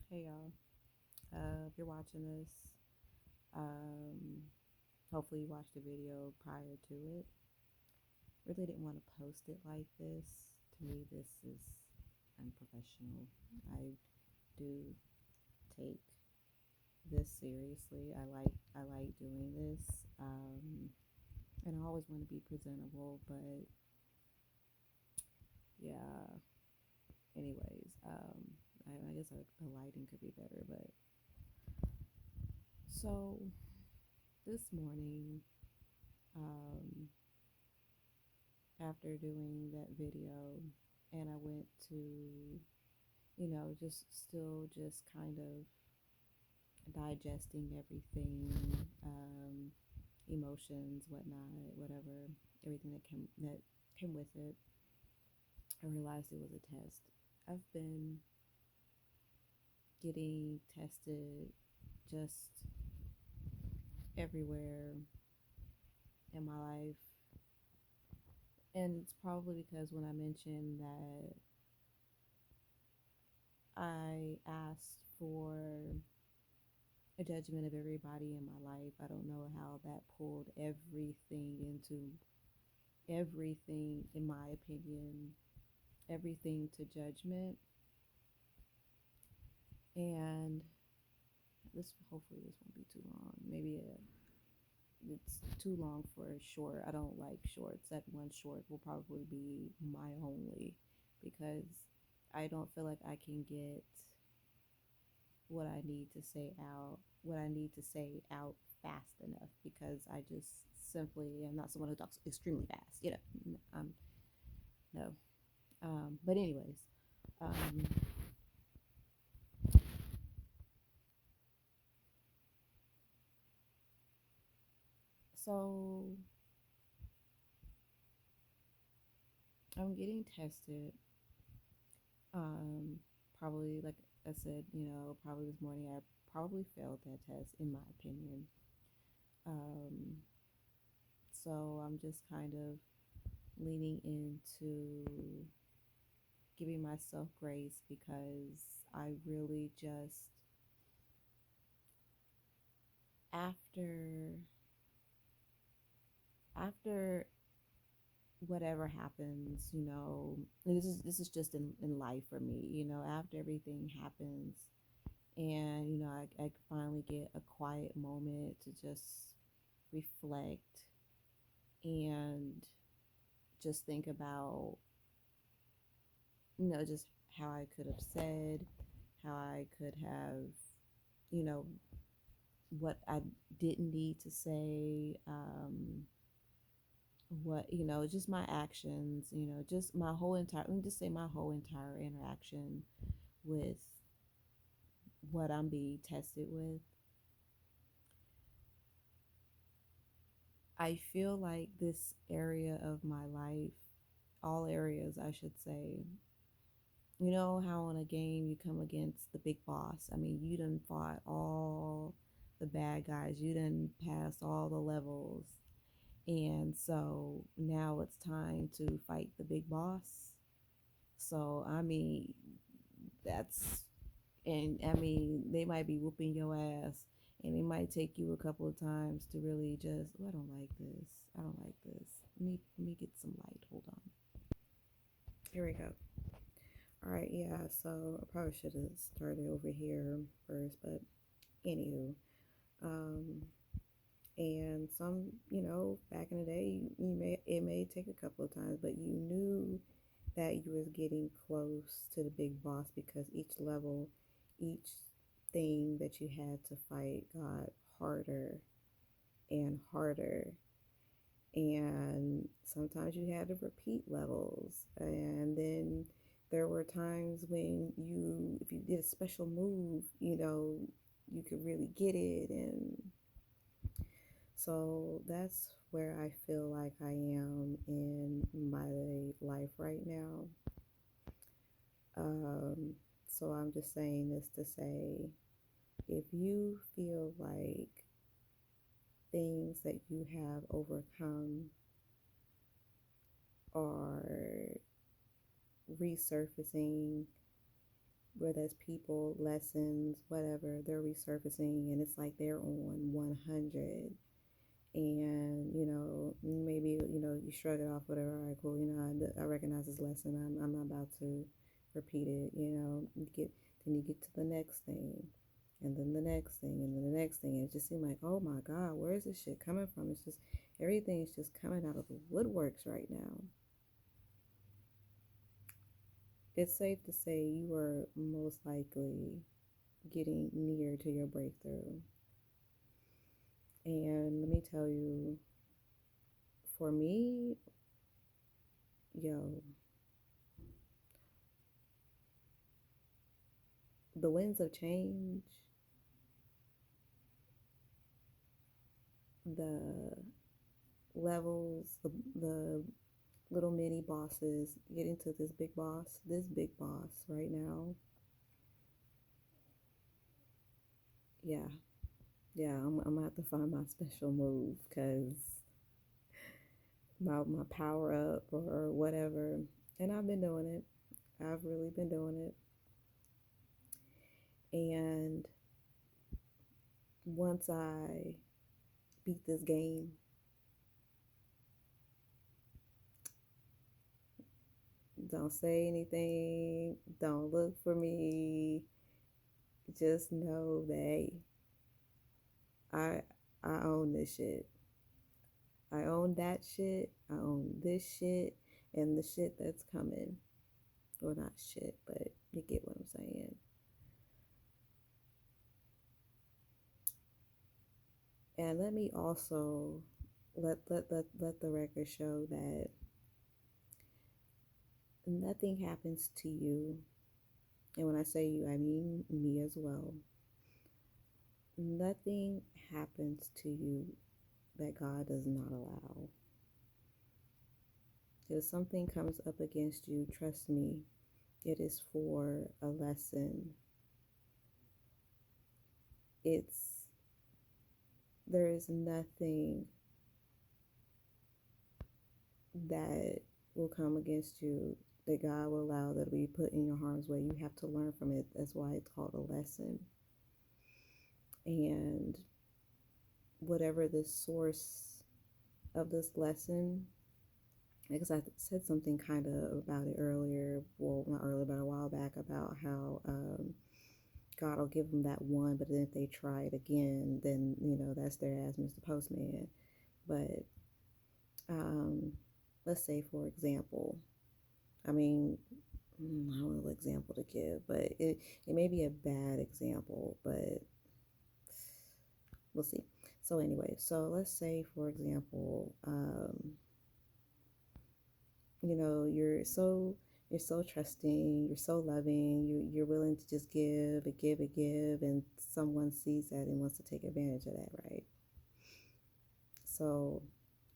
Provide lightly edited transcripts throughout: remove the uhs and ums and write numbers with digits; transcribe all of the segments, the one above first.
Hey y'all. If you're watching this, um, hopefully you watched the video prior to it. Really didn't want to post it like this. To me, this is unprofessional. I do take this seriously. I like doing this, and I always want to be presentable. But yeah. Anyways, I guess the lighting could be better. But so this morning, um, after doing that video, and I went to, just still just kind of digesting everything, emotions, whatnot, whatever, everything that came with it. I realized it was a test. I've been getting tested just everywhere in my life, and it's probably because when I mentioned that I asked for a judgment of everybody in my life. I don't know how that pulled everything, in my opinion, everything to judgment. And hopefully this won't be too long. Maybe it's too long for a short. I don't like shorts. That one short will probably be my only because I don't feel like I can get what I need to say out fast enough because I just simply am not someone who talks extremely fast. No. But anyways, um, so I'm getting tested. Um, Probably like I said, probably this morning I probably failed that test in my opinion. Um, so I'm just kind of leaning into giving myself grace because I really just after after whatever happens, and this is just in life for me, after everything happens and I finally get a quiet moment to just reflect and just think about just how I could have said, how I could have, you know what I didn't need to say, what just my actions, just my whole entire let me just say my whole entire interaction with what I'm being tested with. I feel like this area of my life, all areas I should say, how in a game you come against the big boss. I mean, you done fought all the bad guys, you done passed all the levels, and so now it's time to fight the big boss. So I mean, that's and I mean they might be whooping your ass, and it might take you a couple of times to really just, oh, I don't like this. I don't like this. Let me get some light. Hold on. Here we go. All right, yeah. So I probably should have started over here first, but anywho, um, and some, back in the day, it may take a couple of times, but you knew that you was getting close to the big boss because each level, each thing that you had to fight got harder and harder. And sometimes you had to repeat levels. And then there were times when if you did a special move, you could really get it. And so that's where I feel like I am in my life right now. Um, so I'm just saying this to say if you feel like things that you have overcome are resurfacing where there's people, lessons, whatever, they're resurfacing and it's like they're on 100. And, maybe, you shrug it off, whatever, all right, cool, I recognize this lesson, I'm not about to repeat it, then you get to the next thing, and then the next thing, and then the next thing, and it just seemed like, oh my God, where is this shit coming from? It's just, everything is just coming out of the woodworks right now. It's safe to say you are most likely getting near to your breakthrough. And let me tell you, for me, yo, the winds of change, the levels, the little mini bosses getting to this big boss right now. Yeah, yeah, I'm gonna have to find my special move because my power up or whatever. And I've been doing it. I've really been doing it. And once I beat this game, don't say anything, don't look for me. Just know that hey, I I own this shit. I own that shit. I own this shit and the shit that's coming. Well, not shit, but you get what I'm saying. And let me also let the record show that nothing happens to you. And when I say you, I mean me as well. Nothing happens to you that God does not allow. If something comes up against you, trust me, it is for a lesson. It's there is nothing that will come against you that God will allow that will be put in your harm's way. You have to learn from it. That's why it's called a lesson. And whatever the source of this lesson, because I said something kind of about it earlier, well, not earlier, but a while back, about how God will give them that one, but then if they try it again, then, that's their ass, Mr. Postman. But let's say, for example, I mean, I don't know what example to give, but it may be a bad example, but we'll see. So anyway, so let's say, for example, you're so trusting, you're so loving, you're willing to just give, and someone sees that and wants to take advantage of that, right? So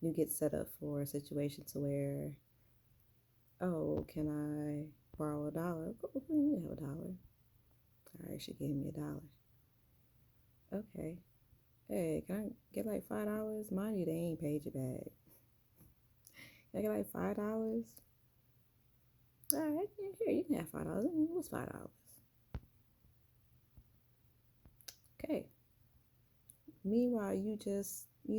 you get set up for a situation to where, oh, can I borrow $1? Oh, you have $1. All right, she gave me $1. Okay. Hey, can I get like $5? Mind you, they ain't paid you back. Can I get like $5? All right, here, you can have $5. What's $5? Okay. Meanwhile, you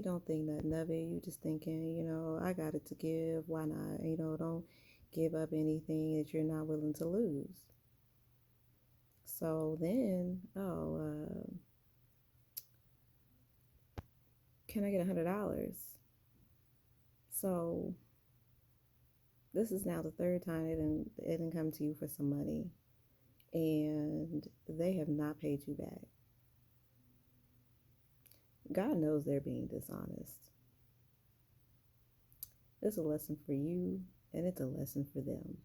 don't think nothing of it. You just thinking, I got it to give. Why not? Don't give up anything that you're not willing to lose. So then, can I get $100? So this is now the third time it didn't come to you for some money, and they have not paid you back. God knows they're being dishonest. It's a lesson for you, and it's a lesson for them.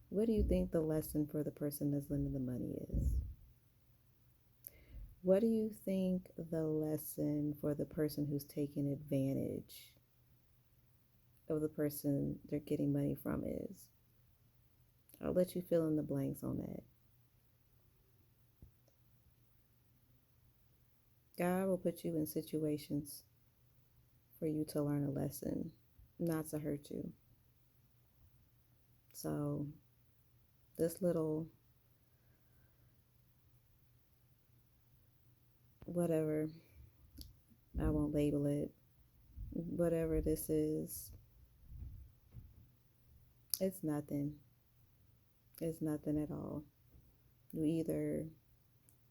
What do you think the lesson for the person that's lending the money is? What do you think the lesson for the person who's taking advantage of the person they're getting money from is? I'll let you fill in the blanks on that. God will put you in situations for you to learn a lesson, not to hurt you. So this little whatever, I won't label it, whatever this is, it's nothing. It's nothing at all. You either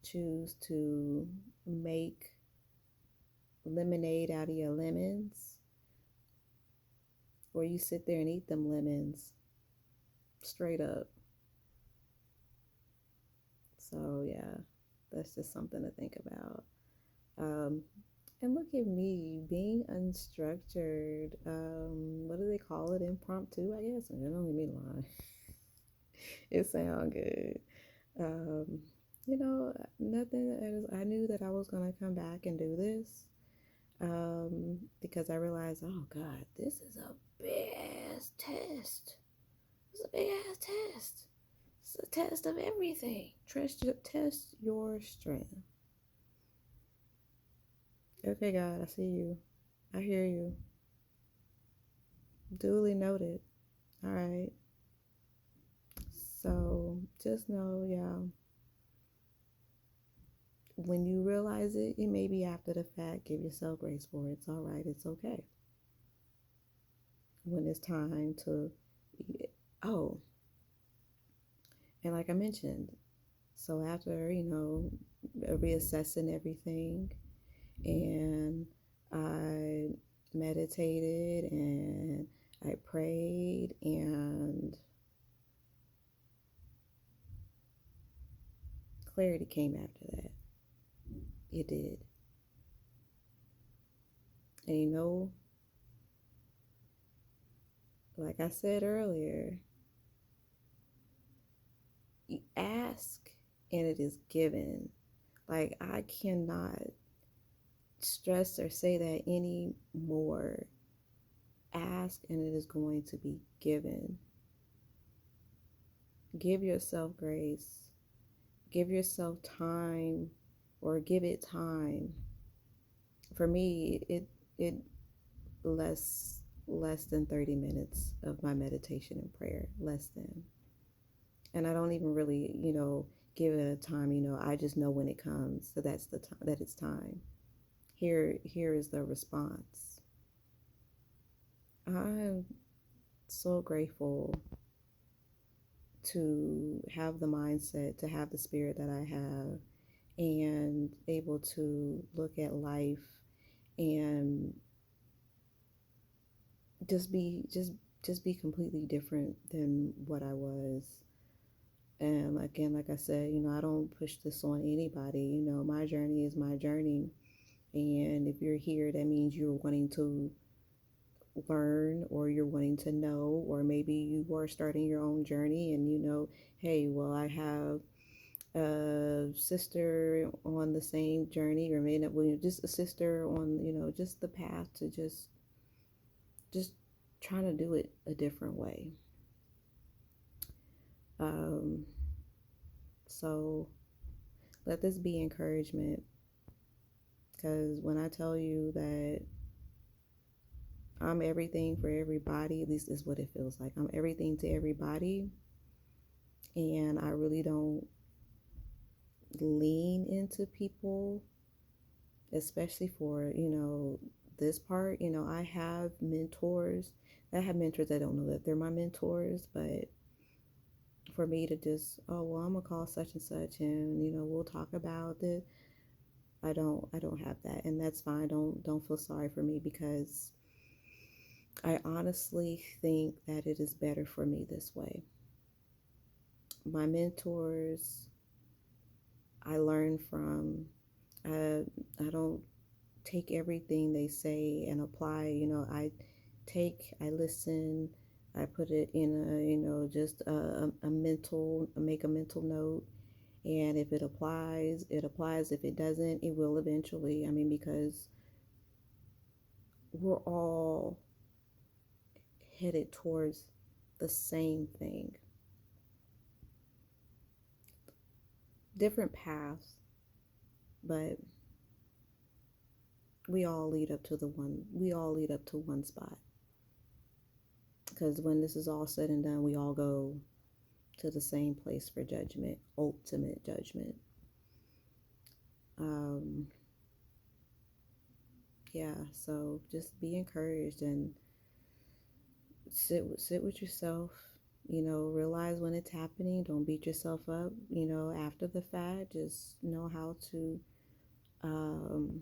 choose to make lemonade out of your lemons, or you sit there and eat them lemons straight up. So, yeah, that's just something to think about. Um, and look at me being unstructured. What do they call it? Impromptu, I guess. I don't mean lie. It sounds good. Um, nothing. I knew that I was gonna come back and do this. Because I realized, oh God, this is a big ass test. It's a big ass test. It's a test of everything. Test your strength. Okay, God, I see you. I hear you. Duly noted. All right. So just know, yeah, when you realize it, it may be after the fact. Give yourself grace for it. It's all right. It's okay. When it's time to, oh, and like I mentioned, so after, reassessing everything, and I meditated and I prayed, and clarity came after that. It did. And like I said earlier, you ask and it is given. Like, I cannot stress or say that anymore. Ask and it is going to be given. Give yourself grace. Give yourself time, or give it time. For me, it less than 30 minutes of my meditation and prayer, less than. And I don't even really, give it a time, I just know when it comes. So that's the time, that it's time. Here is the response. I'm so grateful to have the mindset, to have the spirit that I have, and able to look at life and just be completely different than what I was. And again, like I said, I don't push this on anybody. My journey is my journey. And if you're here, that means you're wanting to learn, or you're wanting to know, or maybe you are starting your own journey and hey, well, I have a sister on the same journey, or maybe not, just a sister on, just the path to just trying to do it a different way. Um, so let this be encouragement, because when I tell you that I'm everything for everybody, at least is what it feels like. I'm everything to everybody, and I really don't lean into people, especially for, this part. I have mentors. I have mentors that don't know that they're my mentors, but for me to just, oh, well, I'm gonna call such and such, and we'll talk about it. I don't have that, and that's fine. Don't feel sorry for me, because I honestly think that it is better for me this way. My mentors, I learn from. I don't take everything they say and apply. I listen, I put it in just a mental, make a mental note. And if it applies, it applies. If it doesn't, it will eventually. Because we're all headed towards the same thing. Different paths, but we all lead up to one spot. Because when this is all said and done, we all go to the same place for judgment, ultimate judgment. yeah, so just be encouraged and sit with yourself. Realize when it's happening. Don't beat yourself up. After the fact, just know how to um,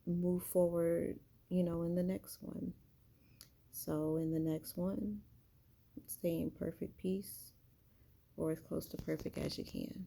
move forward. In the next one. So in the next one, stay in perfect peace or as close to perfect as you can.